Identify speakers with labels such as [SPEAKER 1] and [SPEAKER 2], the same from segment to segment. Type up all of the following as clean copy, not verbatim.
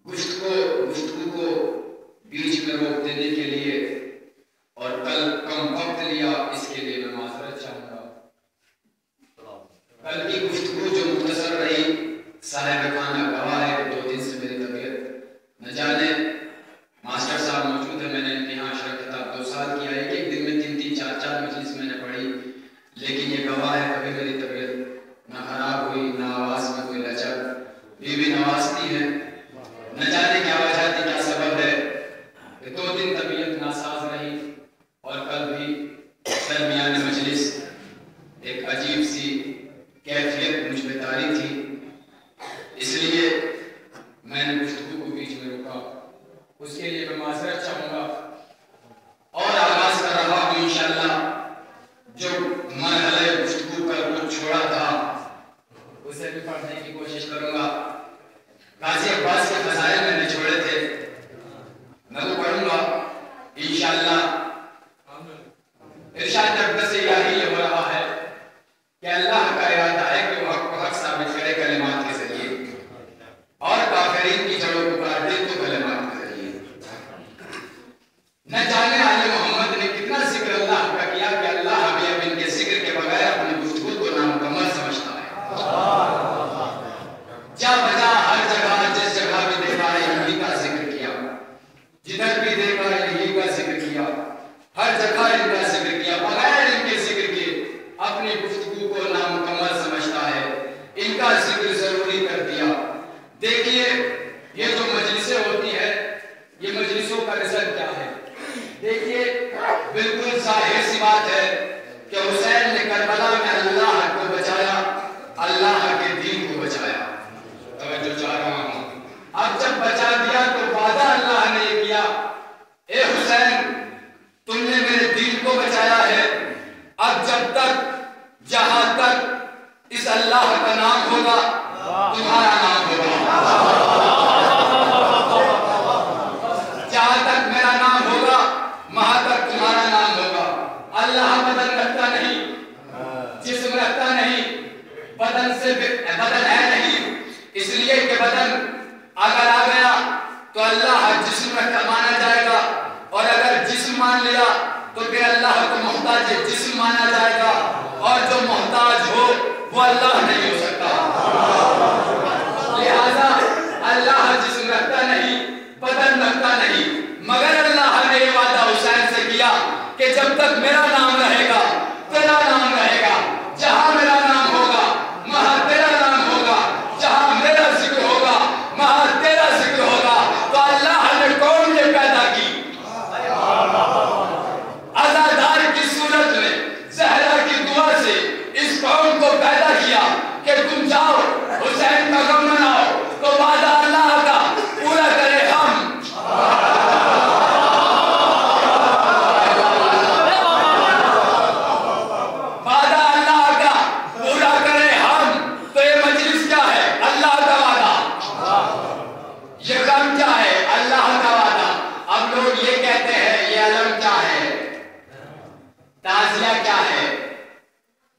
[SPEAKER 1] गुफ्तगू को बीच में रोक देने के लिए और कल कम वक्त लिया, इसके लिए मैं माजरत चाहूंगा। कल की गुफ्तगू जो मुख्तसर रही, साहिब खाना गवाह है, 2 दिन से मेरी तबीयत न जाने, मास्टर साहब मौजूद है, मैंने इनके यहाँ अशरफ किताब 2 साल किया है, एक दिन में 3-3, 4-4 मजलिस मैंने पढ़ी, लेकिन ये गवाह है कभी मेरी तबीयत न खराब हुई, न आवाज़ में कोई लचक, बीवी नवाजती है, न जाने क्या वजह थी, क्या सबब है कि 2 दिन तबीयत नासाज रही। और कल भी दरमियान मजलिस एक अजीब सी कैफियत मुझ में तारी थी, इसलिए मैंने गुफ्तगू को बीच में रोका, उसके लिए मैं माजरत चाहूँगा। और आगाज कर रहा हूँ इंशाअल्लाह, जो मरहले गुफ्तगू का कुछ छोड़ा था उसे भी पढ़ने की कोशिश करूँगा। गाजी अब्बास के फज़ाइल मैंने छोड़े थे, मैं वो पढ़ूंगा इंशाअल्लाह। इरशाद अब्बास से यही हो रहा है कि अल्लाह का इरादा है कि वो हक को हक साबित करे कलिमात के जरिए, और काफिरीन की जड़ों को काट दे तो कलिमात के जरिए। न जाने आले मोहम्मद ने कितना जिक्र अल्लाह का किया कि अल्लाह भी अब इनके जिक्र के बगैर अपनी गुफ्तगू को नामुकम्मल समझता है। जा बजा हर जगह, जिस जगह भी देखा इन्हीं का जिक्र किया, जिधर भी देखा इन्हीं का जिक्र किया, हर जगह इनका जिक्र किया, बगैर इनके जिक्र के अपनी गुफ्तगू को नामुकम्मल समझता है, इनका जिक्र जरूरी कर दिया। देखिए ये जो मजलिसें होती है, ये मजलिसों का रिजल्ट क्या है? देखिए बिल्कुल जाहिर सी बात है कि हुसैन ने करबला में अल्लाह को बचाया, अल्लाह के दीन को बचाया। तवज्जो चाह रहा हूं। अब जब बचा दिया तो वादा अल्लाह ने किया, ए हुसैन तुमने मेरे दीन को बचाया है, अब जब तक जहां तक इस अल्लाह का नाम होगा तुम्हारा नाम होगा, जहां तक मेरा नाम होगा वहां तक तुम्हारा नाम होगा। अल्लाह बदन रखता नहीं, जिस्म रखता नहीं, बदन से बदन है नहीं, इसलिए कि बदन अगर आ गया तो अल्लाह जिस्म रखता माना जाएगा, और अगर जिस्म मान लिया तो फिर अल्लाह को मोहताज जिस्म माना जाएगा, और जो मोहताज हो वो अल्लाह नहीं हो सकता। लिहाजा अल्लाह जिस्म रखता नहीं, बदन रखता नहीं, मगर अल्लाह ने ये वादा हुसैन से किया कि जब तक मेरा नाम रहेगा तेरा नाम रहेगा, जहां मेरा नाम होगा वहां तेरा नाम होगा, जहां मेरा जिक्र होगा वहां तेरा जिक्र होगा। तो अल्लाह ने कौम ये पैदा की, अज़ादार की सूरत में ज़हरा की दुआ से इस कौम को पैदा किया कि तुम जाओ हुसैन का गम मनाओ, तो वादा अल्लाह का पूरा करे हम। वादा अल्लाह का पूरा करे हम। तो ये मजलिस क्या है? अल्लाह का वादा। ये गम क्या है? अल्लाह का वादा। अब लोग ये कहते हैं ये अलम क्या है, ताज़िया क्या है?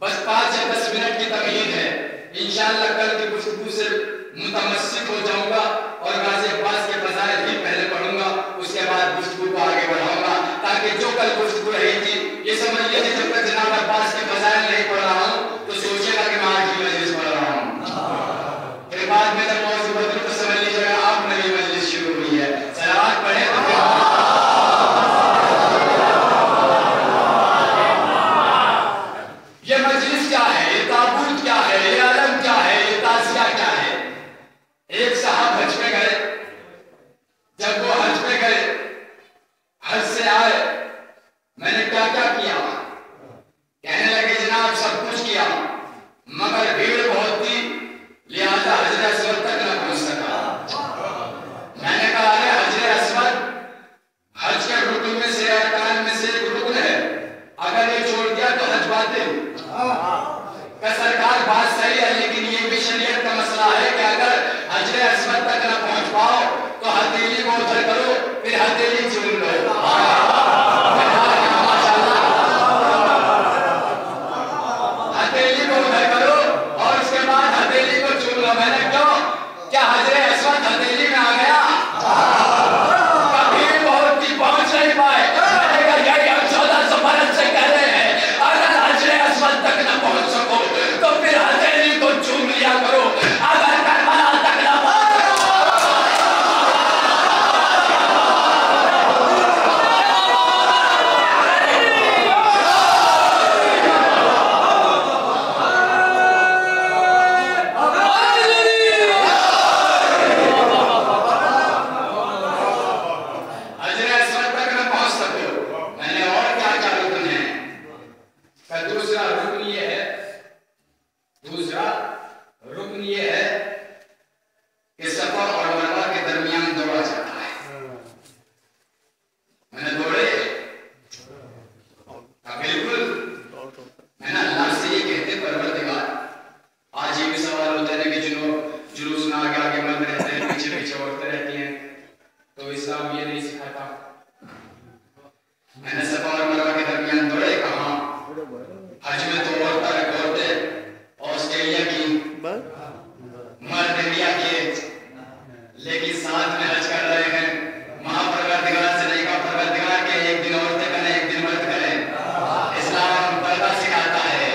[SPEAKER 1] बस 5 या 10 मिनट की तमहीद है। इंशाअल्लाह कल की गुफ्तगू से मुतमस्सिक हो जाऊंगा और गाजी अब्बास के फज़ाइल भी पहले पढ़ूंगा, उसके बाद गुफ्तगू को आगे बढ़ाऊंगा, ताकि जो कल गुफ्तगू रही थी ये समझ लीजिए जब तक जनाब अब्बास के फज़ाइल नहीं पढ़ रहा हूँ तो सोचेगा कि मैं आज की मजलिस पढ़ रहा हूँ। फिर बाद में जब मौजूद बदलूं तो समझ लीजिएगा अब नई मजलिस शुरू हुई है। सलावत पढ़े तो ये मजलिस क्या है, ये ताबूत क्या है, ये अलम क्या है, ये ताज़िया क्या है? एक साहब हज पे गए, जब वो हज पे गए, हज से आए, मैंने क्या क्या किया? कहने लगे जनाब सब कुछ किया, मगर भीड़ बहुत थी, लिहाजा हजर अस्वद तक न पहुंच सका। मैंने कहा अरे हजर अस्वद हज के रुकन में से, अरकान में से एक रुकन है, अगर ये छोड़ दिया तो हज बातिल। का सरकार बात सही है, लेकिन ये भी शरीयत का मसला है कि अगर हजर अस्वद तक न पहुंच पाओ तो हथेली को उधर करो, फिर हथेली चूम लो। हथेली को उधर करो और उसके बाद हथेली को चूम लो। मैंने क्यों? क्या हजर लेकिन साथ में हज कर रहे हैं। महापरवरदिगार से नहीं कहा परवरदिगार के एक दिन औरतें करें एक दिन मर्द करें। इस्लाम पर्दा सिखाता है।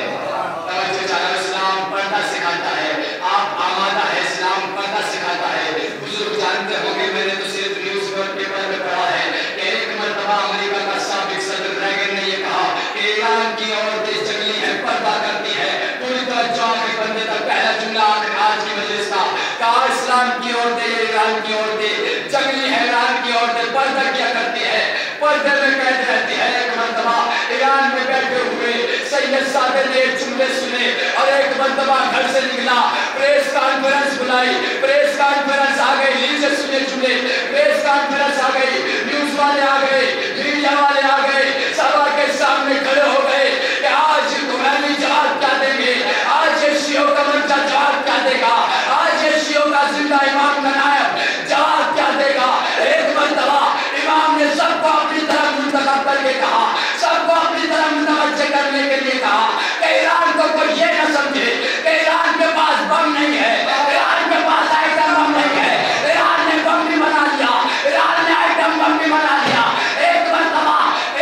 [SPEAKER 1] तवज्जो चाहे, इस्लाम पर्दा सिखाता है। आप आमादा है, इस्लाम पर्दा सिखाता है। बुजुर्ग जानते होंगे, मैंने तो सिर्फ न्यूज पेपर में पढ़ा है कि एक मरतबा अमेरिका का साबिक सदर रेगन ने यह कहा कि ईरान की औरतें जंगली है, पर्दा करती है। पूरी तरह के बंदे तक पहला जुमला आज की मजलिस का कहा, इस्लाम की औरतें, ईरान की औरतें जंगली है, ईरान की औरतें पर्दा क्या करती है, पर्दे में कैद रहती है। एक मरतबा ईरान में बैठे हुए सैयद सादे ने एक जुमले सुने और एक मरतबा घर से निकला, प्रेस कॉन्फ्रेंस बुलाई, प्रेस कॉन्फ्रेंस आ गई, लीजिए सुने जुमले, प्रेस कॉन्फ्रेंस आ गई, न्यूज वाले आ गए, मीडिया वाले आ गए, सभा के सामने खड़े हो गए कि आज खुमैनी जवाब क्या देंगे, आज ये शियों का मंचा जवाब क्या देगा, आज ये शियों का जिंदा इमाम का नायब जवाब क्या देगा। एक मरतबा इमाम ने सबको अपनी तरफ मुंतखब करके कहा, सबको अपनी तरफ मुतवज्जे करने के लिए कहा कि ईरान को कोई ये न समझे कि ईरान के पास बम नहीं है, ईरान के पास आइटम बम नहीं है, ईरान ने बम भी बना लिया, ईरान ने आइटम बम भी बना लिया। एक मरतबा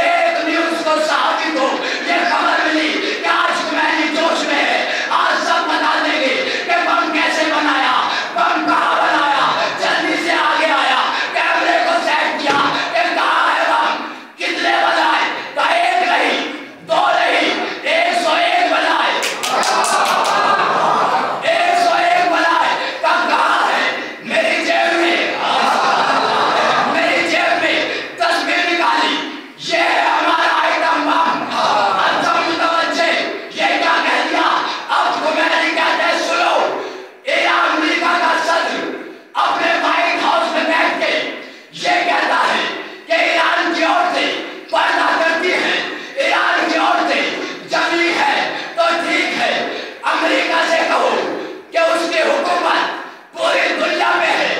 [SPEAKER 1] एक न्यूज को साहबी को ये खबर मिली कि आज खुमैनी जोश में है, आज सब बता देंगे कि बम कैसे बनाया, बम कहाँ बनाया। जल्दी से आगे आया, कैमरे को सेट किया कि कहाँ है बम, कितने बनाए, का एक नहीं, दो नहीं, 101 बनाए, 101 बनाए, का कहाँ है, मेरी जेब में, मेरी जेब में तस्वीर निकाली, ये है हमारा आइटम बम। अच्छा मुतवज्जे, ये क्या कह दिया, अब खुमैनी कहते हैं सुनो, ये अमेरिका का सदर अपने व्हाइट हाउस में बैठ के ये कहता है कि ईरान की औरतें पर्दा करती हैं, ईरान की औरतें जंगली है, तो ठीक है, अमेरिका से कहो कि उसकी हुकूमत पूरी दुनिया में है,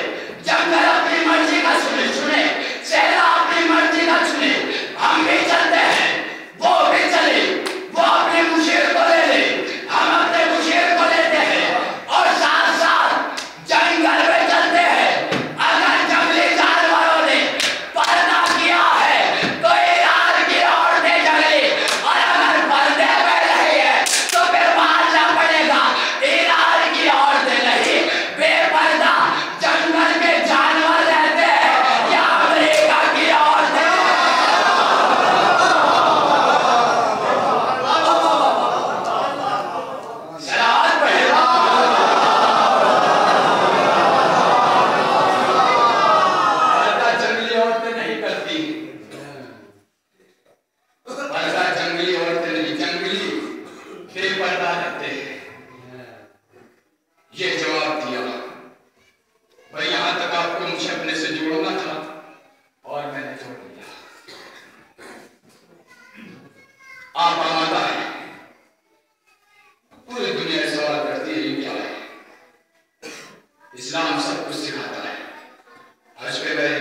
[SPEAKER 1] जंगल अपनी मर्जी का सुने, सेना अपनी मर्जी का चुने, हम भी चलते हैं, वो भी चले, वो अपने मुशीर को ले ले, हम अपने मुशीर को लेते हैं और साथ साथ जंगल में चलते हैं। अगर जंगली जानवरों ने पर्दा किया है तो ईरान की औरतें जंगली, और अगर पर्दे में नहीं है तो फिर मानना पड़ेगा ईरान की औरतें नहीं, बेपर्दा जंगल के जानवर रहते हैं या अमेरिका की औरतें। सलावत पढ़ेगा। पर्दा जंगली औरतें नहीं करती, पर्दा जंगली औरतें नहीं, जंगली बेपर्दा रहते हैं। ये जवाब दिया भाई, यहां तक आपको मुझे अपने से जोड़ना था और मैंने जोड़ दिया। आप आमादा है, पूरी दुनिया सवाल करती है ये क्या है। इस्लाम सब कुछ सिखाता है। हज पे गए,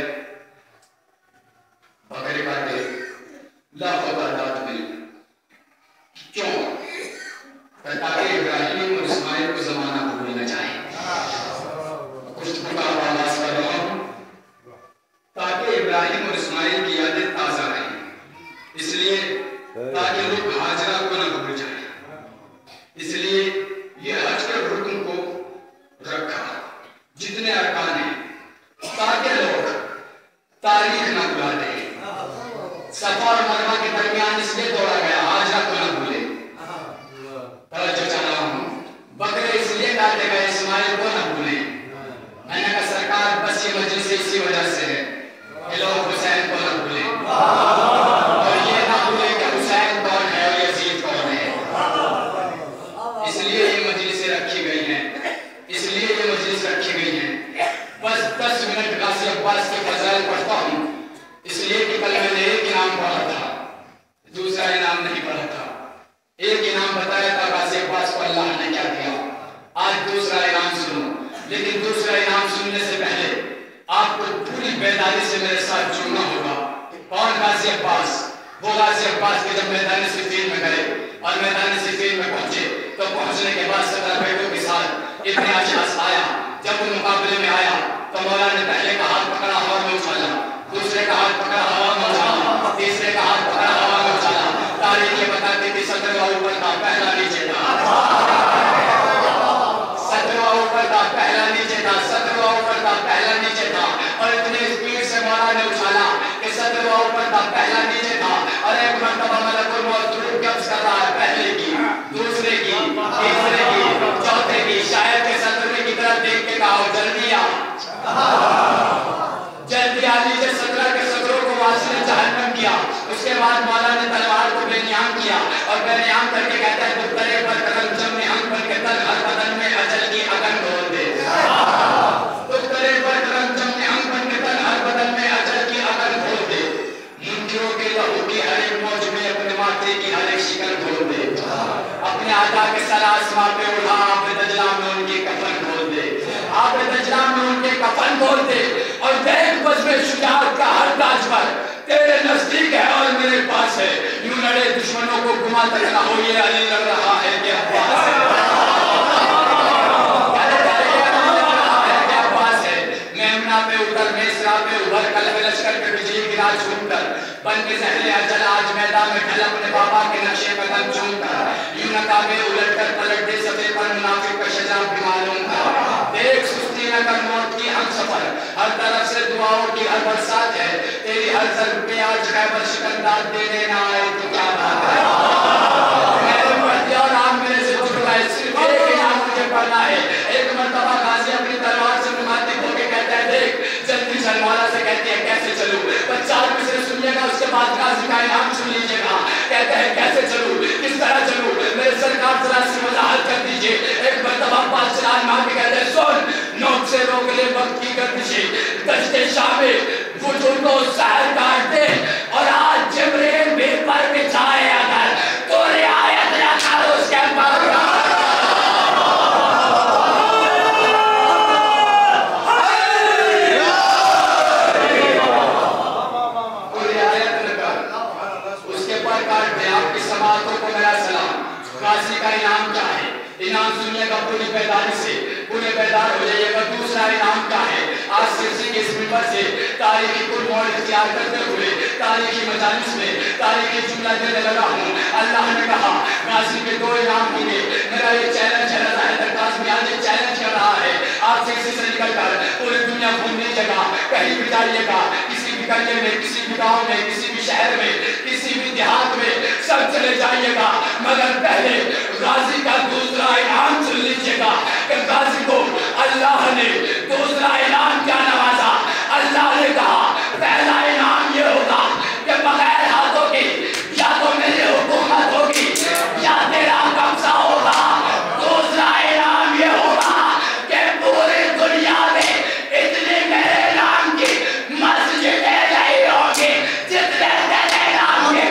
[SPEAKER 1] बकरे काटे, लाखों तादाद में, क्यों? ताकि इब्राहिम और इस्माइल को जमाना भूल न जाए। कुछ भूखा आवाज कर रहा हूं ताकि इब्राहिम और इस्माइल की यादें ताजा रहें, इसलिए ताकि लोग हाजरा को न भूल जाए। इसलिए ये हज के रुकन को रखा, जितने अरकान हैं, ताकि लोग तारीख न भुला दे। सफा और मरवा के दरमियान इसलिए दौड़ा गया, हाजरा को न भूले। तवज्जो चाह रहा हूं, बकरे इसलिए काटे गए इस्माइल को न भूले। मैंने कहा सरकार बस ये मजलिस इसी वजह से है कि लोग हुसैन को न भूले और ये ना भूले कि हुसैन कौन है और यजीद कौन है। इसलिए ये मजलिसें रखी गई हैं, इसलिए ये मजलिस रखी गई है। बस 10 मिनट गाजी अब्बास के फजाइल पढ़ता हूँ, इसलिए कि कल मैंने एक इनाम पढ़ा था, दूसरा इनाम नहीं पढ़ा था। एक इनाम बताया था गाजी अब्बास को अल्लाह ने क्या दिया, आज दूसरा इनाम सुनो। लेकिन दूसरा इनाम सुनने से पहले आपको पूरी बेदारी से मेरे साथ जुड़ना होगा। कौन गाजी अब्बास? वो गाजी अब्बास के जब मैदान सिफीन में गए और मैदान सिफीन में पहुंचे तो पहुंचने के बाद 17 बैठों के साथ इब्न अशास आया। जब वो मुकाबले में आया तो तो मौला ने पहले का हाथ पकड़ा, हवा में उछाला, दूसरे का हाथ पकड़ा, हवा में उछाला, तीसरे का हाथ पकड़ा, हवा में उछाला। तारीख ये बताती थी 17वां ऊपर था, पहला नीचे था। 17वां ऊपर था, पहला नीचे था। 17वां ऊपर था, पहला नीचे था। और इतने स्पीड से मौला ने उछाला कि 17वां ऊपर था, पहला नीचे था। और एक मर्तबा मलकुल मौत रूह कब्ज कर रहा है, पहले की, दूसरे की, तीसरे की, चौथे की। शायद के 17वें की तरफ देख के कहा, जल्दी आ, जल्दी आ। लीजिए 17 के 17 को वासिल जहन्नम किया। उसके बाद मौला ने तलवार को बेनियाम किया और बेनियाम करके कहता है दुख्तरे पर कदम जमने हम पर के तल हर बदन में अजल की अगन खोल दे। दुख्तरे पर कदम जमने हम पर के तल हर बदन में अजल की अगन खोल दे। मुंकियों के लहू की हर एक मौज में अपने माथे की हर एक शिकन खोल दे। अपने आका के सर आसमां पे उठा, आप दजला में उनके कफन खोल दे। आप दजला में उनके कफन खोल दे और देख बज़्म शुजाअत का हर ताज पर तेरे नजदीक है और मेरे पास है। यूं लड़े दुश्मनों को गुमा तक ना हो, ये अली लड़ रहा है कि अब्बास है। मेमना पे उतर, मेसरा पे उभर, कलब लश्कर पे बिजली गिरा झूमकर, बन के ज़हरे अजल आज मैदान में ढल अपने बाबा के नक्शे कदम चूमकर। यूं नकाबे उलट कर पलट दे सफे पर मुनाफिक का सजा भी मालूम कर। देख सुस्ती न कर मौत की हम सफर, हर तरफ से दुआओं की हर बरसात है। तेरी हर ज़र्ब पे आज खैबर शिकंदार देने ना आए तो क्या बात है। मेरे मर्द और आप मेरे से जुड़ गए, सिर्फ एक इनाम मुझे पढ़ना है। एक मर्तबा गाजी अपनी तलवार से मुखातिब होके कहता है, देख जल्दी चल। मौला से कहती है कैसे चलूं? 4 मिसरे सुनिएगा, उसके बाद गाजी का इनाम सुन लीजिएगा। कहते हैं कैसे चलूं, किस तरह चलूं? मेरे सरकार जरा सी वजाहत कर दीजिए। एक मर्तबा बादशाह मां के कहते हैं, सुन नोक से रोक ले वक्त की गर्दिशें, दश्ते शामे वजूद को सहर काट दे और आज जिब्रील भी पर बिछाए अगर तो रियायत ना कर उसके पर। गाजी का इनाम क्या है? इनाम सुनिएगा पूरी बेदारी से, पूरे बेदार हो जाइएगा। दूसरा इनाम क्या है? आज सिरसी के इस मिंबर से तारीखी कुल मोड़ इख्तियार करते हुए तारीखी मजालिस में तारीखी जुमला देने लगा हूँ। अल्लाह ने कहा गाजी के 2 इनाम होंगे। मेरा ये चैलेंज है, रज़ा हैदर काज़मी आज एक चैलेंज कर रहा है। आप सिरसी से निकल कर पूरी दुनिया घूम लीजिएगा, कहीं भी जाइएगा, किसी भी करिए में, किसी भी गाँव में, किसी भी शहर में, किसी भी देहात में, सब चले जाइएगा। मगर पहले गाजी का दूसरा इनाम सुन लीजिएगा कि गाजी को अल्लाह ने दूसरा इनाम क्या नवाजा। अल्लाह ने कहा पहला इनाम ये होगा कि बगैर हाथों के या तो मेरी हुकूमत होगी या तेरा कब्जा होगा। दूसरा इनाम ये होगा कि पूरी दुनिया में इतनी मेरे नाम की मस्जिदें नहीं होगी जितने तेरे नाम के।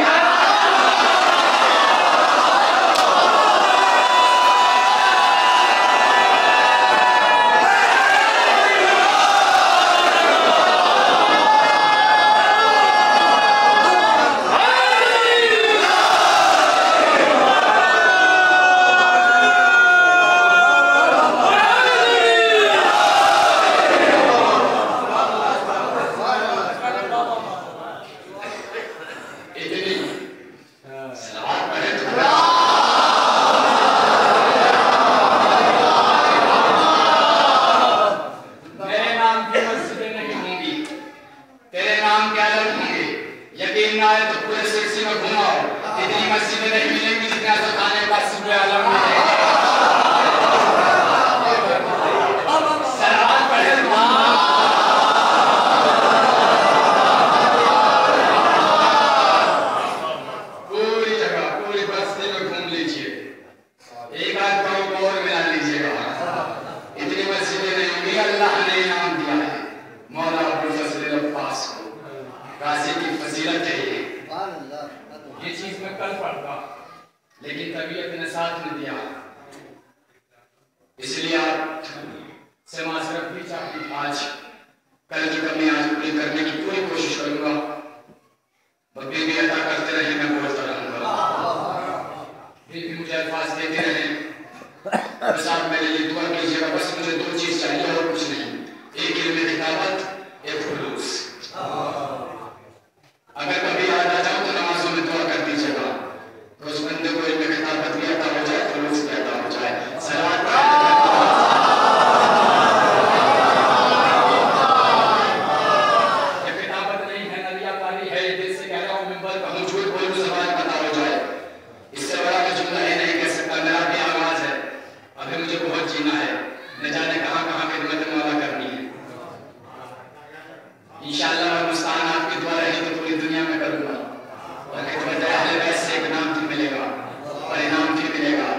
[SPEAKER 1] एक इल्म किताबत, एक खुलूस। अगर कभी याद आ जाओ तो नमाजों में दुआ कर दीजिएगा तो उस बंदे को इल्म किताबत भी अता हो जाए, खुलूस भी अता हो जाए। सलात ये किताबत नहीं है, नरियाकारी है, ये दिल से कह रहा हूं, मिंबर पर हूं, झूठ बोलूं ज़बान पता हो जाए। इससे बड़ा मैं जुमला ही नहीं कह सकता। मेरा भी आगाज है, अभी मुझे बहुत जीना है, न जाने कहां कहां खिदमत मौला करनी है। इंशाअल्लाह और मुस्तान आपकी दुआ रही तो पूरी दुनिया में करूंगा, और खिदमत अहले बैत से एक नाम भी मिलेगा, परिणाम भी मिलेगा,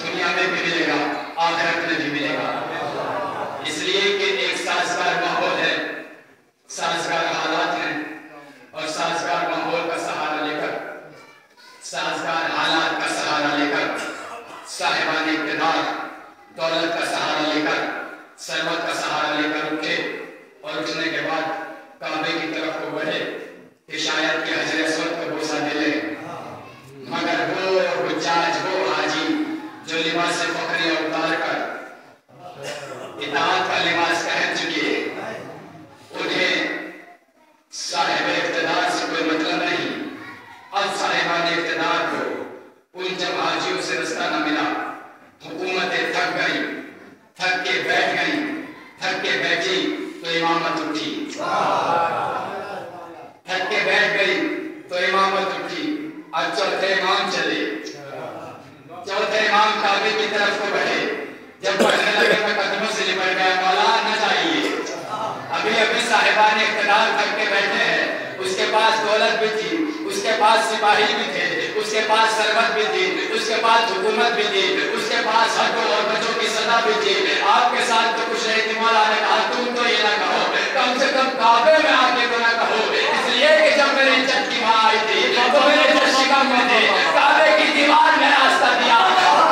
[SPEAKER 1] दुनिया में भी मिलेगा, आखिरत में भी मिलेगा। इसलिए कि एक साजगार माहौल है, साजगार हालात हैं, और साजगार माहौल का सहारा लेकर, साजगार हालात का सहारा लेकर, साहिबान इक़्तिदार दौलत का सहारा लेकर, सरवत का सहारा लेकर उठे, और उठने के बाद काबे की तरफ को बढ़े कि शायद कि हजर अस्वद को बोसा दे ले, मगर वो हुज्जाज, वो हाजी जो लिबास फखरिया उतार कर इताअत का लिबास पहन चुके, उन्हें साहिब इक़्तिदार से कोई मतलब नहीं। अब साहिबान इक़्तिदार को उन जब हाजियों से रास्ता न मिला, हुकूमतें थक गई, थक के बैठ गई, थक के बैठी तो इमामत उठी, थक के बैठ गई तो इमामत उठी। अब चौथे इमाम चले, चौथे इमाम काबे की तरफ को बढ़े, जब बढ़ने लगे मैं कदमों से लिपट गया, मौला न चाहिए, अभी अभी साहिबान इक़्तिदार थक के बैठे हैं, उसके पास दौलत भी थी, उसके पास सिपाही भी थे, उसके पास सरवत भी थी, उसके पास हुकूमत भी थी, उसके पास हकों और बच्चों की सदा भी थी। आपके साथ तो कुछ नहीं थी। मौला ने कहा तुम तो ये ना कहो, कम से कम काबे में आके तो ना कहो, इसलिए कि जब मेरी चटकी माँ आई थी तो मेरे जो शिकम में थे, काबे की दीवार में रास्ता दिया,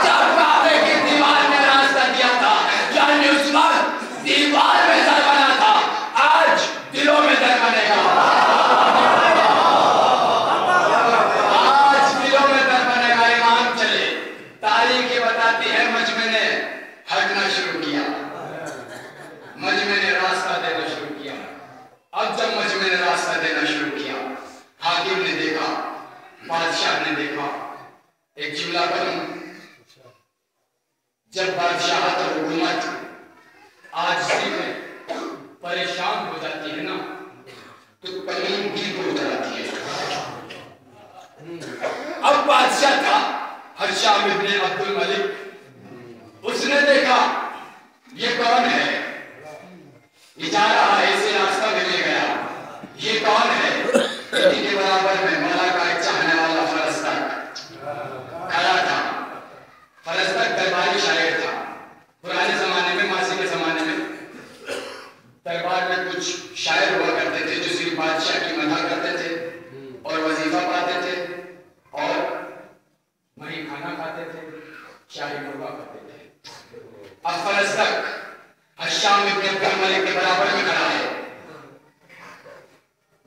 [SPEAKER 1] जब काबे की दीवार में रास्ता दिया था, यानी उस वक्त दीवार में दर बना था, आज दिलों में दर बनेगा, आज दिलों में दर बनेगा। इमाम चले, तारीख बताती है मजमे ने हटना शुरू किया, मजमे ने रास्ता देना शुरू किया। अब जब मजमे ने रास्ता देना शुरू किया, हाकिम ने देखा, बादशाह ने देखा, एक जुमला करूं, जब बादशाहत और हुकूमत आजिज़ी में परेशान हो जाती है ना, तो कमीन दिल को उतराती है। अब बादशाह था हशाम इब्ने अब्दुल मलिक, उसने देखा ये कौन है, जा रहा है, इसे रास्ता मिल गया, ये कौन है, इसी के बराबर में मौला का एक चाहने वाला फरस्तक खड़ा था। फरस्तक दरबारी शायर था, पुराने जमाने में, मासी के जमाने में दरबार में कुछ शायर हुआ करते थे जो सिर्फ बादशाह की मदह करते थे और वजीफा पाते थे और वहीं खाना खाते थे, शाही मुर्गा करते थे। अब फरस्तक हशाम इब्ने अब्दुल मलिक के बराबर में खड़ा है।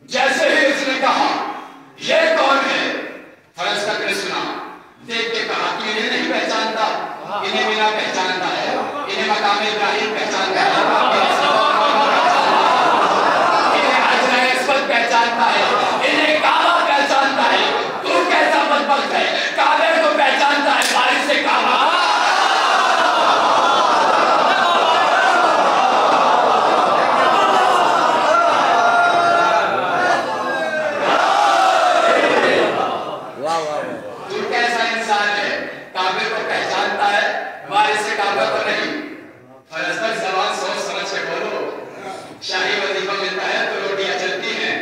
[SPEAKER 1] जैसे ही उसने कहा ये कौन है, फरस्तक ने सुना, देख के कहा कि इन्हें नहीं पहचानता, इन्हें बिना पहचानता है, इन्हें मकाम इब्राहिम पहचानता है, इन्हें हजर अस्वद पहचानता है, इन्हें काबा पहचानता है। तू कैसा बदबख्त है, काबे को पहचानता है, बारिश से काबा। शाही वजीफा मिलता है तो रोटियां चलती हैं,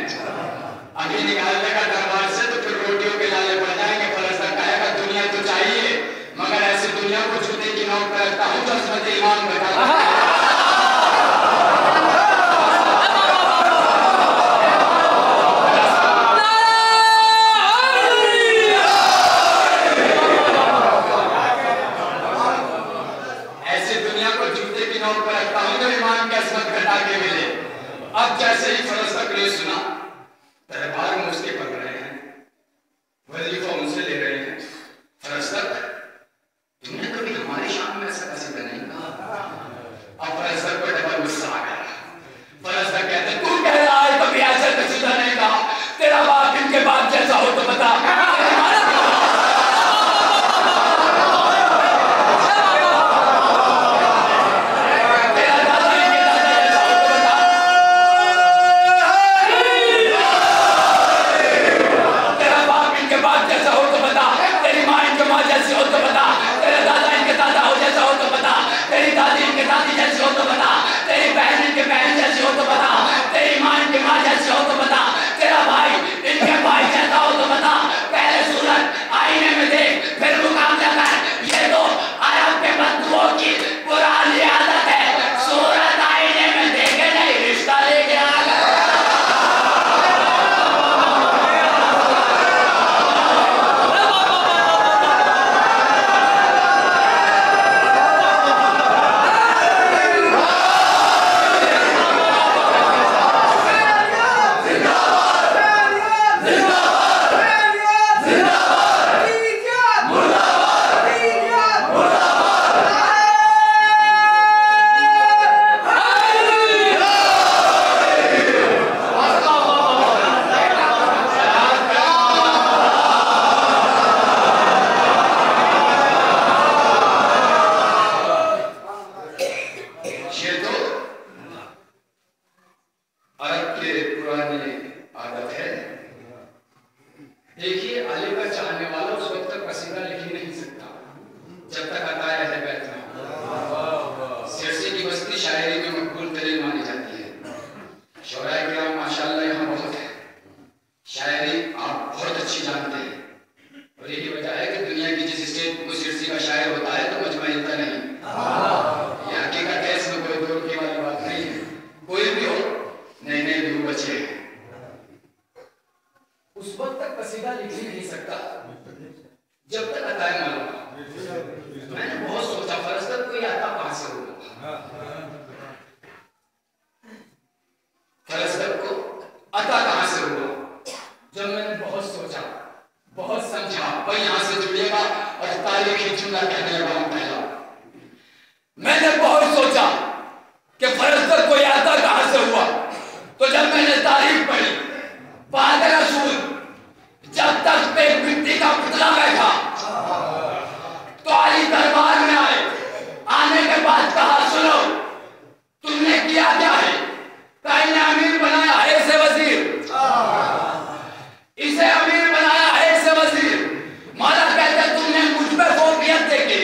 [SPEAKER 1] अभी निकाल देगा दरबार से तो फिर रोटियों के लाले पड़ जाएंगे। फरस्तक कहेगा दुनिया तो चाहिए, मगर ऐसी दुनिया को जूते की नोक पर रखता हूं जो हज़रत इमाम बताता है। अब जैसे ही फरस्तक ने सुना, दरबार में उसके पकड़ रहे हैं, की पुरानी आदत है। देखिए, अली का चाहने वाला उस वक्त तक कसीदा लिख ही नहीं सकता जब तक अताए अहले बैत ना हो। सिरसी की बस्ती शायरी में मकबूल तरीन मानी जाती है। शोराए किराम माशाअल्लाह यहाँ बहुत है। शायरी आप बहुत अच्छी जानते हैं और यही वजह है कि दुनिया की जिस स्टेट को सिरसी का शायर होता है तो मजमा हिलता नहीं। ये हकीकत है, इसमें कोई दो की वाली बात नहीं है। कोई भी हो, नए नए व्यू बचे हैं। उस वक्त तक कसीदा लिख ही नहीं सकता जब तक अताए मालूम। मैंने बहुत सोचा फरजत कोई आता कहां से होगा, फरजत को अता कहां से होगा। जब मैंने बहुत सोचा, बहुत समझा, भाई यहां से जुड़ेगा और तारीखी जुमला कहने लगा हूं। पहला मैंने बहुत सोचा कि फरजत कोई आता कहां से हुआ, तो जब मैंने तारीख पढ़ी, पागल रसूल जब तक पे मिट्टी का पुतला बैठा तो अली दरबार में आए। आने के बाद कहा, सुनो तुमने किया क्या है? ताई ने अमीर बनाया है इसे वजीर, इसे अमीर बनाया है इसे वजीर। मौला कहते तुमने मुझ पे फोबियत देखी,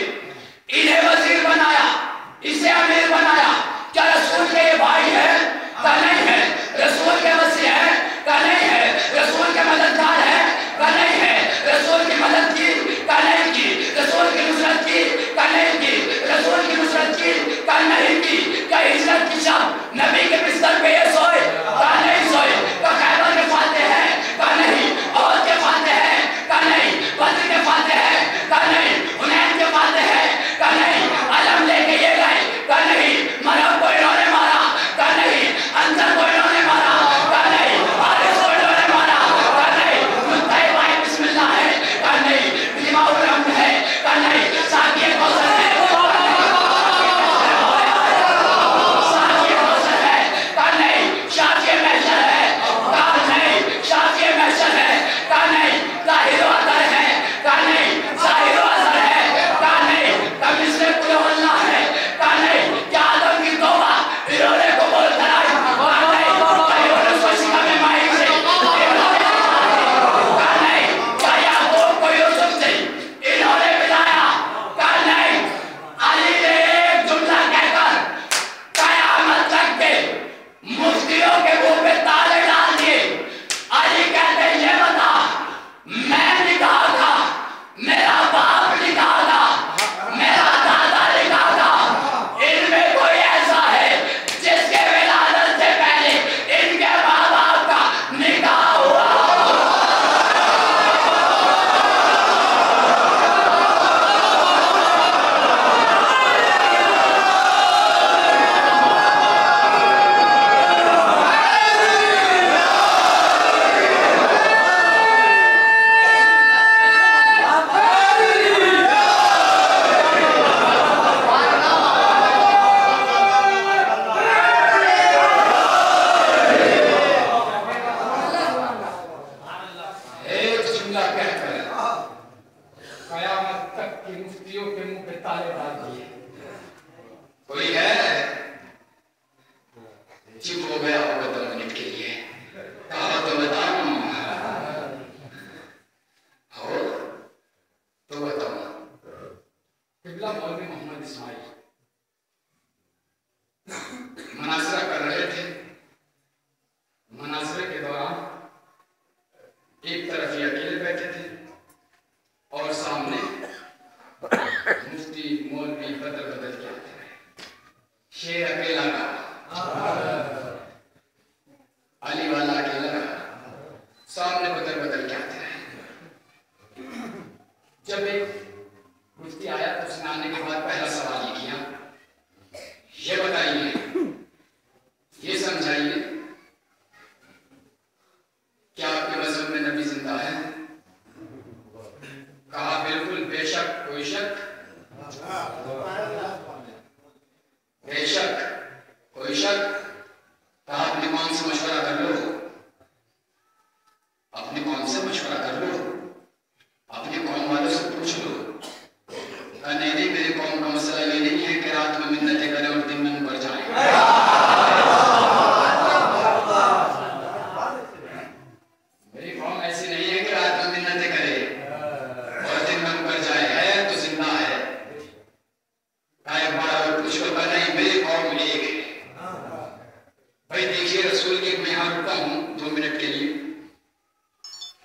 [SPEAKER 1] रसूल की मैं यहाँ रुकता हूँ 2 मिनट के लिए।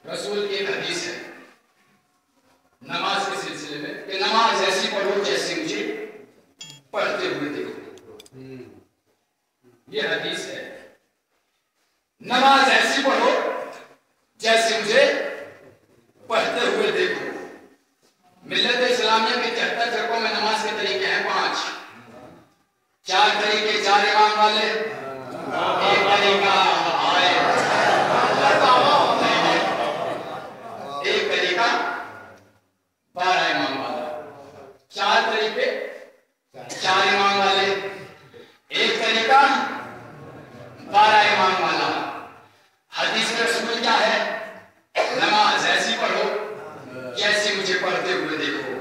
[SPEAKER 1] रसूल की एक हदीस है नमाज के सिलसिले में कि नमाज ऐसी पढ़ो जैसे मुझे पढ़ते हुए देखो। ये हदीस है, नमाज ऐसी पढ़ो जैसे मुझे पढ़ते हुए देखो। मिल्लत इस्लामिया के 73 फिरकों में नमाज के तरीके हैं 5। 4 तरीके 4 इमाम वाले, एक तरीका एक तरीका 12 इमाम वाला। 4 तरीके 4 इमाम वाले, एक तरीका 12 इमाम वाला। हदीस में रसूल क्या है? नमाज ऐसी पढ़ो जैसे मुझे पढ़ते हुए देखो।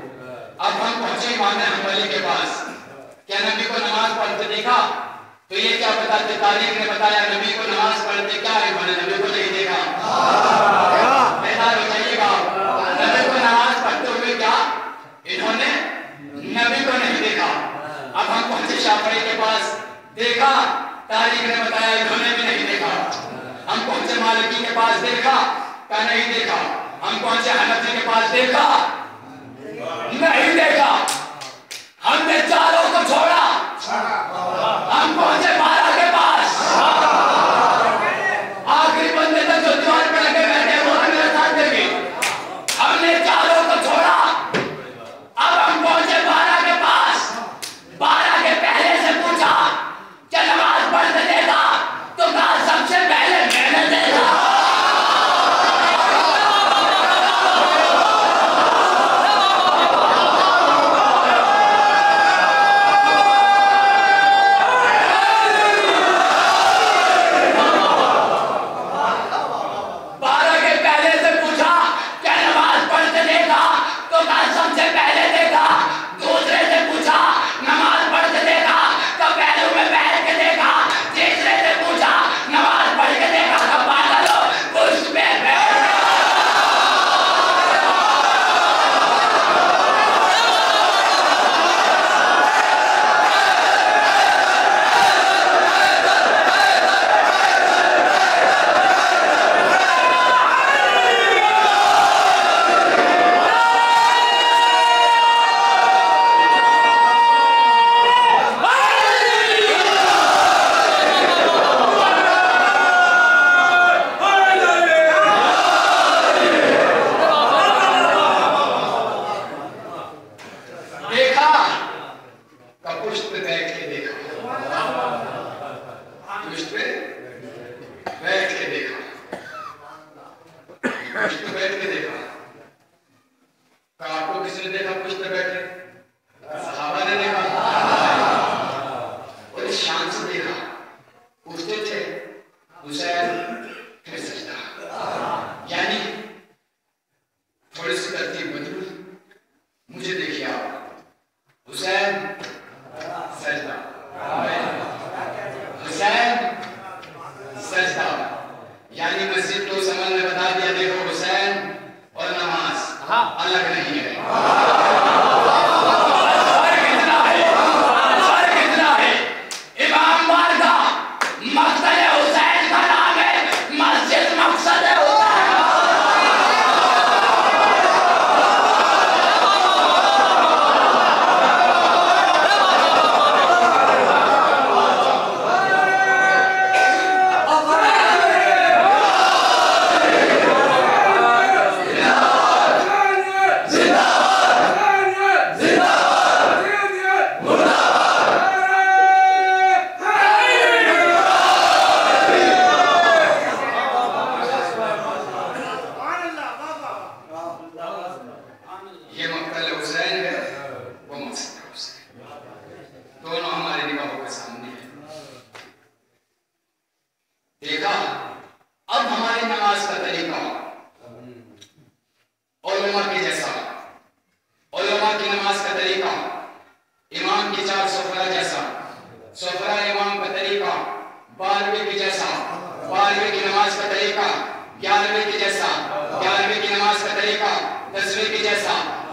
[SPEAKER 1] अब हम पहुंचे इमाम हंबली के पास। क्या नबी को नमाज पढ़ते देखा? तो ये क्या बताते, तारीख ने बताया नबी को नमाज पढ़ते क्या इन्होंने नबी को नहीं देखा। बेदार हो जाइएगा, नबी को नमाज पढ़ते हुए क्या इन्होंने नबी को नहीं देखा। अब हम पहुंचे शाफी के पास, देखा, तारीख ने बताया इन्होंने भी नहीं देखा। हम पहुंचे मालिकी के पास, देखा, क्या नहीं देखा। हम पहुंचे हनफी के पास, देखा, नहीं देखा। हमने चारों को छोड़ा, हम पहुंचे 12 के पास। आखिरी बंदे तक जो दीवार पे लगे बैठे वो मेरे साथ देंगे। हमने चारों को छोड़ा, अब हम पहुंचे 12 के पास। 12 के पहले से पूछा क्या नमाज पढ़ने देगा? तो कहा सबसे पहले मैंने देखा।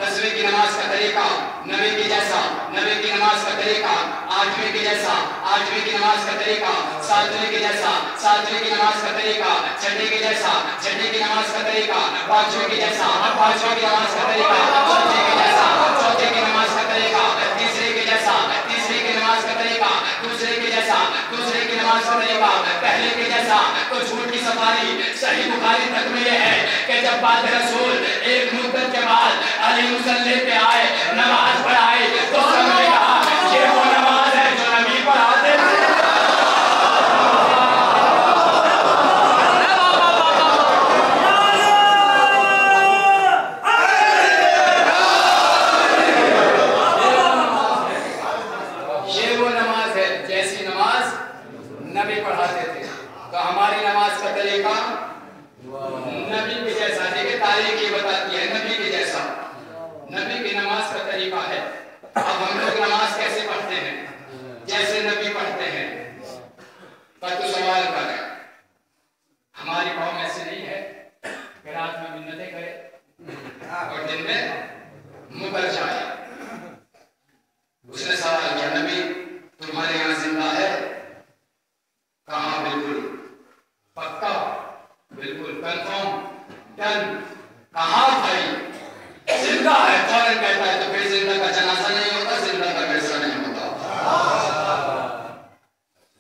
[SPEAKER 2] तस्वीर की नमाज का तरीका
[SPEAKER 1] नबी के जैसा, नबी की नमाज का तरीका, आठवीं के जैसा, आठवीं की नमाज का तरीका, सातवीं के जैसा, सातवीं की नमाज का तरीका, छठे के जैसा, छठे की नमाज का तरीका, पांचवें के जैसा, पांचवें की नमाज का तरीका, चौथे के जैसा, चौथे की नमाज का तरीका, तीसरे के जैसा, तीसरे की नमाज का तरीका, दूसरे के जैसा, दूसरे की नमाज का तरीका, पहले के जैसा। तो झूठ की सफारी सही बुखारी तक में यह है कि जब बाद रसूल एक मुद्दत के बाद अली मुसल्ले पे आए, नमाज पढ़ाए, तो सबने कहा ये वो नमाज है जो नबी पढ़ाते थे। ये वो नमाज है जैसी नमाज नबी पढ़ाते थे। तो हमारी नमाज का तरीका नबी के जैसा, देखिए तारीख ये बताती है नबी के जैसा, नबी की नमाज का तरीका है। अब हम लोग नमाज कैसे पढ़ते हैं? जैसे नबी पढ़ते हैं। पर तो सवाल कर, हमारी कौम ऐसे नहीं है कि रात में मिन्नतें करे और दिन में मुकर जाए। उसने सवाल किया, नबी तुम्हारे यहाँ जिंदा है? कहा बिल्कुल, पक्का, बिल्कुल, कंफर्म, डन। कहा भाई जिंदा है? फौरन कहता है तो फिर जिंदा का जनाजा नहीं होता, जिंदा का वैसा नहीं होता,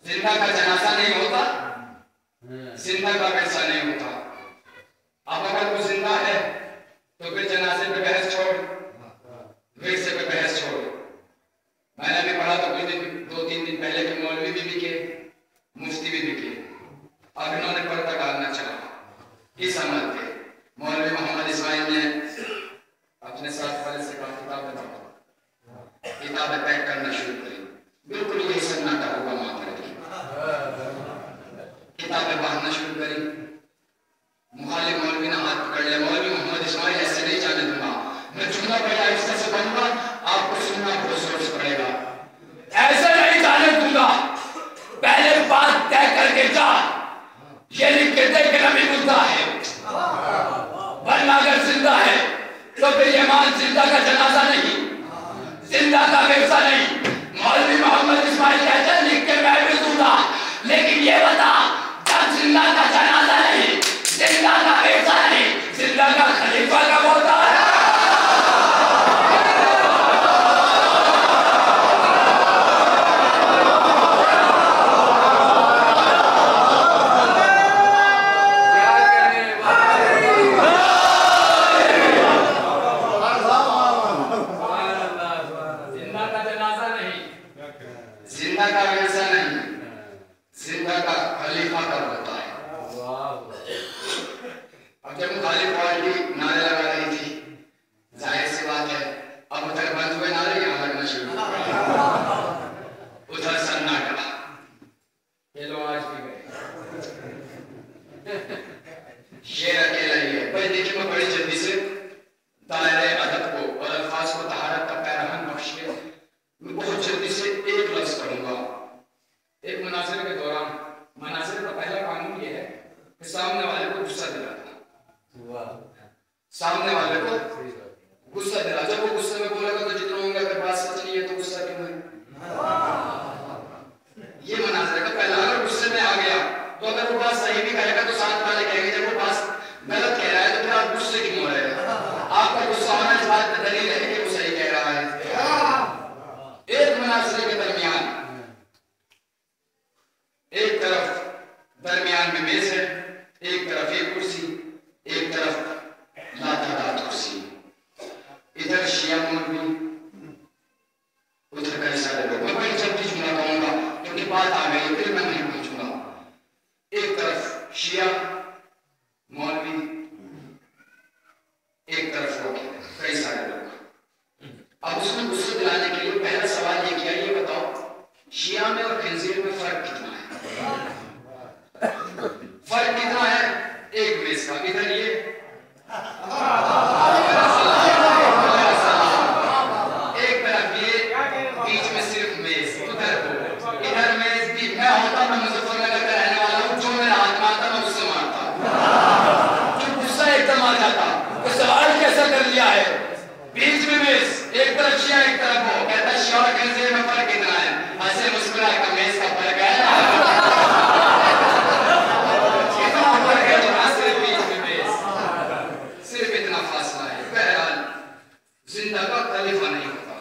[SPEAKER 1] जिंदा का जनाजा नहीं होता, जिंदा का वैसा नहीं होता। अब अगर वो जिंदा है तो फिर जनाजे पे बहस छोड़, विरसे पे बहस छोड़। मैंने भी पढ़ा तो कुछ दिन, 2-3 दिन पहले के मौलवी भी बिके, मुफ्ती भी बिके। अब इन्होंने पर्दा डालना चाहा इस अमल पे। मौलवी मोहम्मद इस्माइल ने अपने साथ वाले से कहा किताबें पढ़ो, किताबें पैक करना शुरू करी। बिल्कुल यही सन्नाटा होगा मामले की, किताबें बांधना शुरू करी। मुखालिफ मौलवी ने हाथ पकड़ लिया, मौलवी मोहम्मद इस्माइल ऐसे नहीं जाने दूंगा, मैं जुमला पहला हिस्से से पढ़ूंगा, आपको सुनना बहुत जोर से पड़ेगा, ऐसे नहीं जाने दूंगा। पहले बात तय करके जा, ये लिख के दे कि नबी मुर्दा है, वरना अगर जिंदा है तो फिर ये मान जिंदा का जनाजा नहीं, जिंदा का वैसा नहीं। मौलवी मोहम्मद इस्माइल कहते हैं लिख के मैं भी दूंगा, लेकिन ये बता जब जिंदा का जनाजा नहीं, जिंदा का वैसा नहीं, जिंदा का खलीफा कब होता है? सामने वाले को गुस्सा दिला, जब वो गुस्से में बोलेगा तो जितना होगा, अगर बात सच नहीं है तो गुस्सा क्यों है? ये मनाज़रे का पहला, अगर गुस्से में आ गया तो अगर वो बात सही भी कहेगा तो साथ वाले कहेंगे जब वो बात गलत कह रहा है तो फिर आप गुस्से क्यों हो रहे हैं? आपका गुस्सा होना इस बात पर दलील है कि वो सही कह रहा है। एक मनाज़रे के दरमियान एक तरफ दरमियान में मेज है, एक तरफ एक कुर्सी, एक तरफ लातादाद कुर्सी, इधर शिया मौलवी, उधर कई सारे लोग। मैं बड़ी जल्दी जुमला कहूंगा क्योंकि बात आ गई, फिर मैं नहीं पूछूंगा। एक तरफ शिया मौलवी, एक तरफ लोग, कई सारे लोग। अब उसमें गुस्से दिलाने के लिए पहला सवाल ये किया, ये बताओ शिया में और खंजीर में फर्क कितना है? फर्क कितना है? एक मेज का, इधर ये एक तरफ ये, बीच में सिर्फ मेज, उधर वो, इधर मेज भी। मैं होता, मैं मुजफ्फरनगर का रहने वाला हूँ, जो मेरा हाथ मारता मैं उससे मारता, जो गुस्सा एकदम आ जाता। तो सवाल कैसा कर लिया है? बीच में मेज, एक तरफ शिया एक तरफ हो, कहता शिया और खंजीर में फर्क कितना है? हंसे मुस्कुराए का मेज का फर्क है। कितना फर्क है जो सिर्फ बीच में मेज, सिर्फ इतना फासला है। बहरहाल जिंदा का खलीफा नहीं होता।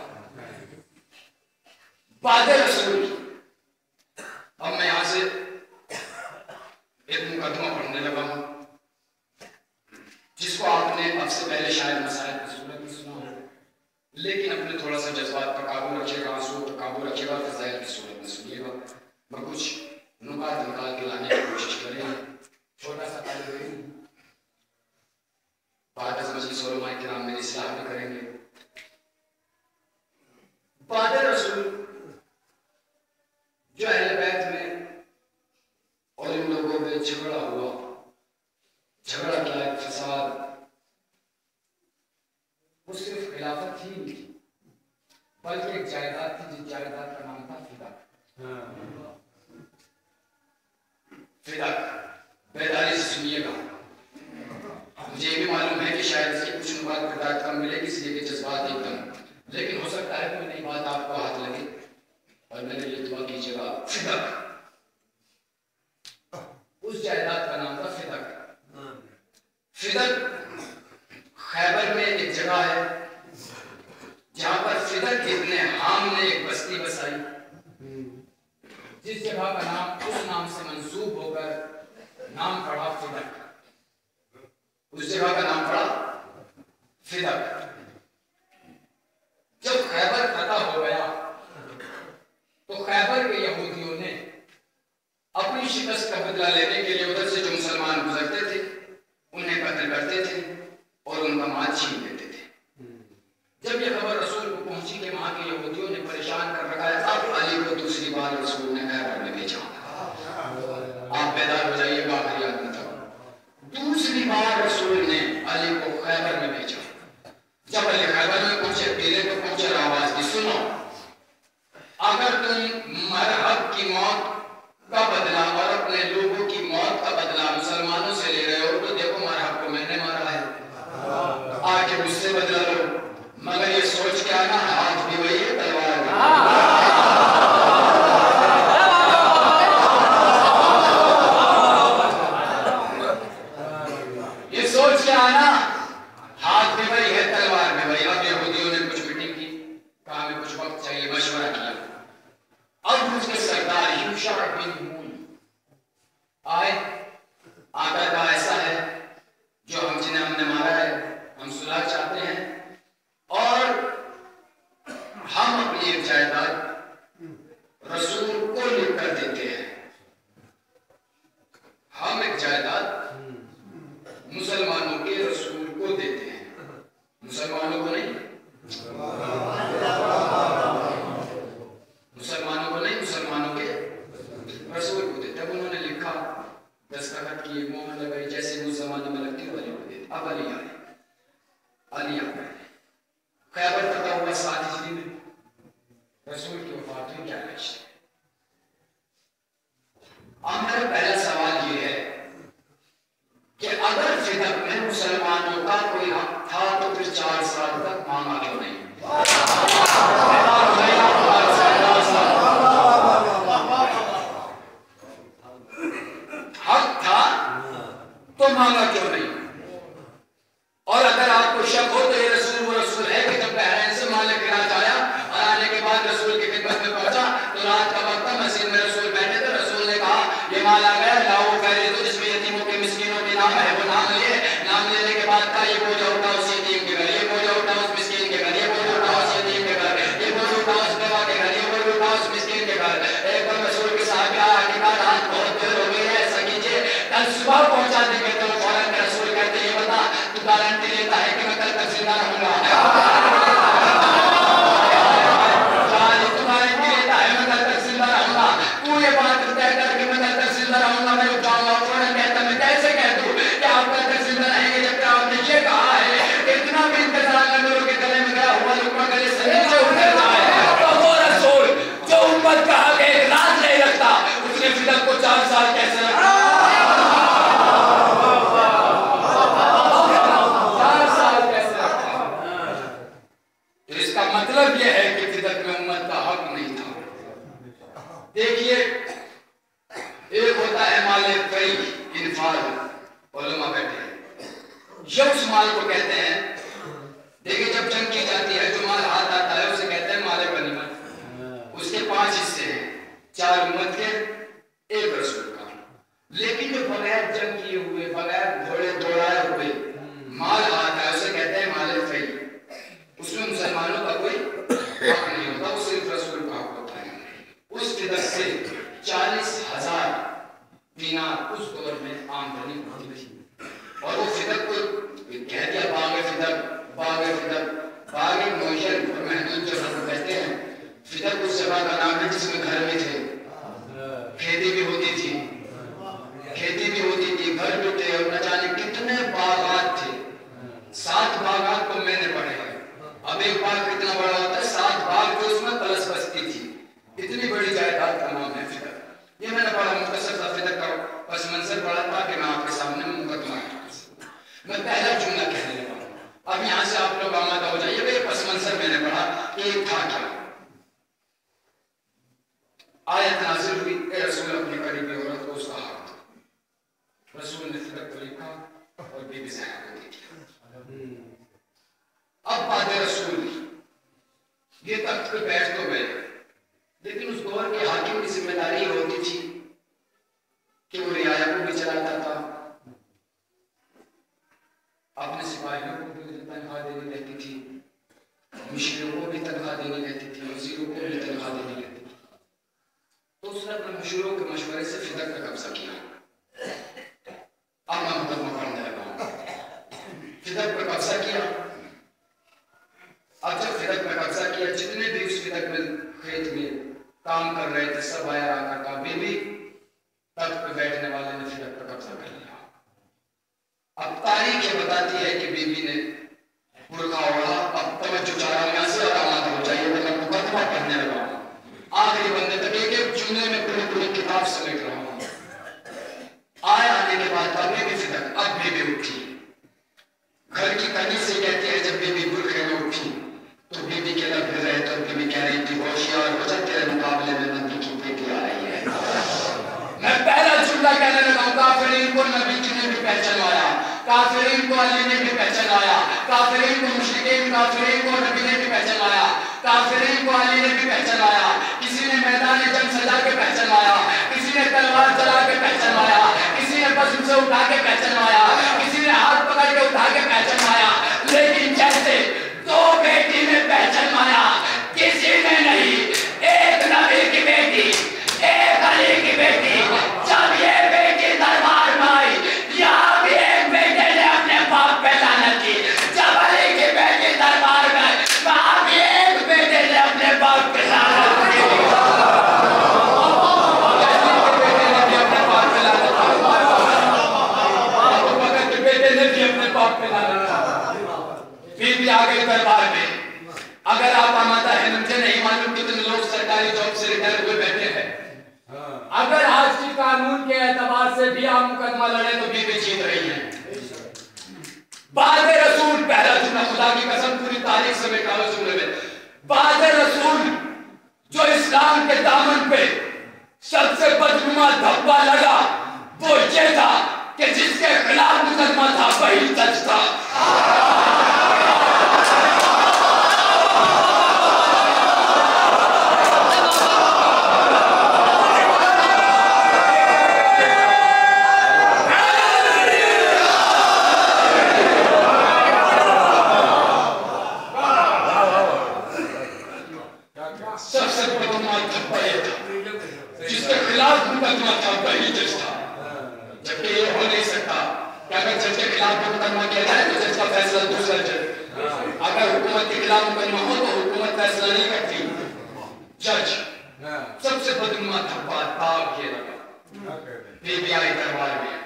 [SPEAKER 1] बाद रसूल, अब मैं यहां से एक मुकदमा पढ़ने लगा हूं जिसको आपने अब से पहले शायद मसाइल की सूरत में सुना हो, लेकिन अपने थोड़ा सा जज्बात पर काबू रखिएगा, आंसुओं पर काबू रखिएगा, फजाइल की सूरत में सुनिएगा। मैं कुछ नुकात निकाल के लाने की कोशिश करेंगे। छोटा सा तालिब बाद मजलिस उलमा किराम में इस्लाह भी करेंगे। बाद रसूल जो अहले बैत में और इन लोगों में झगड़ा हुआ, झगड़ा क्या है, फसाद, वो सिर्फ खिलाफत ही नहीं थी, बल्कि एक जायदाद थी जिस जायदाद का नाम था फिदक। फिदक बेदारी से सुनिएगा। मुझे भी मालूम है कि शायद इसकी कुछ नुकात बर्दाश्त कम मिलेगी, इसलिए कि जज्बात एकदम, लेकिन हो सकता है कोई नई बात आपको हाथ लगे और मेरे लिए दुआ कीजिएगा। फिदक, उस जायदाद का नाम था फिदक। फिदक खैबर में एक जगह है जहां पर फिदक इब्ने हाम ने एक बस्ती बसाई, जिस जगह का नाम उस नाम से मंसूब होकर नाम पड़ा फिदक। उस जगह का नाम पड़ा फिदक। जब खैबर फतह हो गया तो खैबर के यहूदियों ने अपनी शिकस्त का बदला लेने के लिए उधर से जो मुसलमान गुजरते थे उन्हें कत्ल करते थे और उनका माल छीन लेते थे। जब यह खबर रसूल को पहुंची कि वहां के यहूदियों ने परेशान कर रखा है, अब अली को दूसरी बार रसूल ने खैबर में भेजा। आप बेदार हो जाइएगा, आखिरी आदमी तक दूसरी बार रसूल ने अली को खैबर में भेजा। जब अली खैबर में पहुंचे, पीले को पहुंचे, आवाज दी, सुनो, अगर तुम मरहब की मौत का बदला और अपने लोगों की मौत का बदला मुसलमानों से ले रहे हो तो देखो मरहब को मैंने मारा है, आके मुझसे बदला लो, मगर ये सोच के आना हाथ भी वही है तलवार भी। ये सोच के आना हाथ भी वही है तलवार भी वही। अब यहूदियों ने कुछ मीटिंग की, कहा हमें कुछ वक्त चाहिए, मशवरा किया। अब उसके सरदार यूशा बिन नून आए, आकर कहा ऐसा है जो हम जिन्हें हमने मारा है हम सुलह चाहते हैं और हम अपनी एक जायदाद रसूल को लिख कर देते हैं। हम एक जायदाद मुसलमानों के रसूल को देते हैं, मुसलमानों को नहीं, मुसलमानों को नहीं, मुसलमानों के रसूल को देते। तब उन्होंने लिखा, दस्तखत किए, मोहर लगाई, जैसे उस जमाने में लगती अली को देते। अब अली आए, अली आ गए। खैबर फतह हुआ 7 हिजरी में, रसूल की वफात हुई 11 हिजरी। अब मेरा पहला सवाल ये है कि अगर फिदक में मुसलमानों का कोई हक था तो फिर 4 साल तक मांगा क्यों नहीं? हक था तो मांगा क्यों नहीं? और अगर आपको शक हो तो ये रसूल वो रसूल है कि जब बहरैन से माल गिराज आया और आने के बाद रसूल की खिदमत में पहुंचा तो रात का वक्त था, मस्जिद में रसूल बैठे थे। रसूल ने कहा ये माल आ गया, लाओ पहले तो जिसमें यतीमों के मिस्कीनों के नाम है वो नाम लिए। नाम लेने के बाद कहा ये बोझा उठा उस यतीम के घर, ये बोझा उठा उस मिस्कीन के घर, ये बोझा उठा उस यतीम के घर, ये बोझा उठा उस बेवा के घर, ये बोझा उठा उस मिस्कीन के घर। एक बार रसूल के साहब आया कि रात बहुत देर हो गई है, ऐसा कीजिए कल सुबह पहुंचा देंगे। तो फौरन रसूल कहते ये बता तू गारंटी लेता है कि मैं कल तक जिंदा रहूंगा? तू गारंटी लेता है मैं कल तक जिंदा रहूंगा? तू ये बात तय कर कि मैं कल तक जिंदा रहूंगा, मैं उठ जाऊंगा। फौरन कहता मैं कैसे कह दूं कि आप कल तक जिंदा रहेंगे जबकि आपने ये कहा है ये उस माल को कहते हैं, देखिए जब जंग की जाती है जो माल हाथ आता है उसे कहते हैं माले गनीमत। उसके 5 हिस्से हैं, 4 उम्मत के, 1 रसूल का। लेकिन जो बगैर जंग किए हुए, बगैर घोड़े दौड़ाए हुए माल आता है उसे कहते हैं माले फई। उसमें मुसलमानों का कोई हक नहीं होता, वो सिर्फ रसूल का हक होता है। उस फिदक से 40,000 दीनार उस दौर में आमदनी होती थी। और वो फिदक को कह दिया बाग फिदक, बाग फिदक, बाग मोशन और महदूद जो हम कहते हैं। फिदक उस जगह का नाम है जिसमें घर भी थे, खेती भी होती थी, खेती भी होती थी, घर भी थे, और न जाने कितने बागात थे। 7 बागात को मैंने पढ़े हैं। अब एक बाग कितना बड़ा होता है, 7 बाग जो उसमें तलस बस्ती थी, इतनी बड़ी जायदाद का नाम है फिदक। ये मैंने पढ़ा, मुख्तसर सा फिदक का पस मंजर पढ़ा था कि मैं आपके सामने मुकदमा मैं पहला जुमला कहने लगा। अब यहां से आप लोग आमादा हो जाइए, ये पस मंजर मैंने पढ़ा, एक था क्या? आयत नाज़िल हुई, ए रसूल अपनी करीबी औरत को उसका हक दो। रसूल ने फिदक को लिखा और बीबी ज़ैनब को दे दिया। अब बाद रसूल ये तख्त पे बैठ तो गए, लेकिन उस दौर के हाकिम की जिम्मेदारी होती थी कि वो रियाया को भी चलाता था, अपने सिपाहियों को भी तनख्वाह देनी रहती थी, मुशीरों को भी तनख्वाह देनी रहती थी, वजीरों को भी तनख्वाह देनी रहती थी। तो उसने अपने मुशीरों के मशवरे से फिदक पर कब्जा किया। अब मैं मुकदमा पढ़ने लगा हूं। फिदक पर कब्जा किया। अब जब फिदक पर कब्जा किया, जितने भी उस फिदक में खेत में काम कर रहे थे सब बाहर आकर कहा, बीबी तख्त पे बैठने वाले ने फिदक पर कब्जा कर लिया। अब तारीख ये बताती है कि बीबी ने बुर्का ओढ़ा। अब तवज्जो चाह रहा हूं यहां से और आमादा हो जाइए, मैं मुकदमा पढ़ने लगा हूं। आखिरी बंदे तक एक जुमले में पूरी किताब समेट रहा हूं। आए आने के बाद बीबी फिदक, अब बीबी उठी, घर की कनी से कहती है, जब बीबी बुरखे में उठी तो बीबी के लब हिल रहे, तो बीबी कह रही थी, होशियार हो जा, तेरे मुकाबले में नबी की बेटी आ रही है। मैं पहला जुमला कहने लगा हूं, काफिरीन को नबी ने भी पहचानवाया, काफिरीन को अली ने भी पहचानवाया, काफिरीन को मुशरिकीन, काफिरीन को नबी ने भी पहचानवाया, काफिरीन को अली ने भी पहचानवाया। किसी ने मैदान जंग सजा के पहचानवाया, किसी ने तलवार चला के पहचानवाया, किसी ने बस उसे उठा के पहचानवाया, किसी ने हाथ पकड़ के उठा के पहचानवाया। लेकिन जैसे 2 बेटी ने पहचानवाया, किसी ने नहीं। एक नबी की बेटी, एक अली की बेटी। जब ये बेटी दरबार में आई, यहाँ भी एक बेटे ने अपने बाप पे लानत की। जब अली की बेटी दरबार में आई, वहाँ भी एक बेटे ने अपने बाप पे लानत की। बीबी आ गई दरबार में। अगर आप आमादा है, मुझे नहीं मालूम कितने लोग सरकारी जॉब से रिटायर हुए बैठे हैं। अगर आज की कानून के एतबार से भी आप मुकदमा लड़े तो बीबी जीत रही है। बाद रसूल, पहला जुमला खुदा की कसम पूरी तारीख से मैं कागज जुमले में, बाद रसूल जो इस्लाम के दामन पे सबसे बदनुमा धब्बा लगा वो ये था कि जिसके खिलाफ मुकदमा था वही सच था। सबसे बदनुमा धब्बा ये था जिसके खिलाफ मुकदमा था वही जज था। जबकि ये हो नहीं सकता कि अगर जज के खिलाफ मुकदमा किया जाए तो जज का फैसला दूसरा जज, अगर हुकूमत के खिलाफ मुकदमा हो तो हुकूमत फैसला नहीं करती, जज। सबसे बदनुमा धब्बा ताब ये लगा। बीबी आई दरबार में,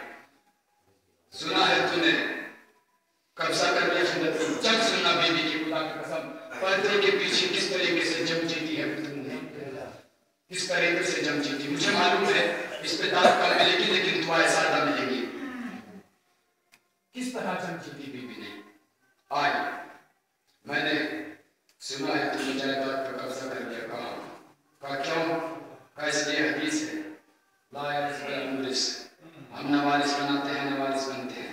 [SPEAKER 1] सुना है तूने कब्जा कर लिया फिदक पर। जब सुनना बीबी की खुदा की कसम, पर्दे के पीछे किस तरीके से जंग जीती है तुमने, किस तरीके से जंग जीती। मुझे मालूम है इस पे दाद कम मिलेगी लेकिन दुआएं ज्यादा मिलेगी। किस तरह जंग जीती बीबी ने। आज मैंने सुना है तुमने जायदाद पर कब्जा कर लिया। कहा क्यों? कहा इसलिए हदीस है, ला यारिस वला यूरिस, हम नवारिस बनाते हैं, नवारिस बनते हैं।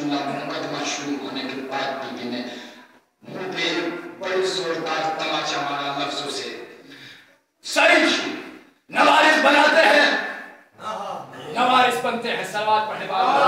[SPEAKER 1] माशूला मुकदमा शुरू होने के बाद बीबी ने मुंह पे बड़ी जोरदार तमाचा मारा लफ्जों से, सही नवारिस बनाते हैं, नवारिस बनते हैं, सलवात पढ़ने वाले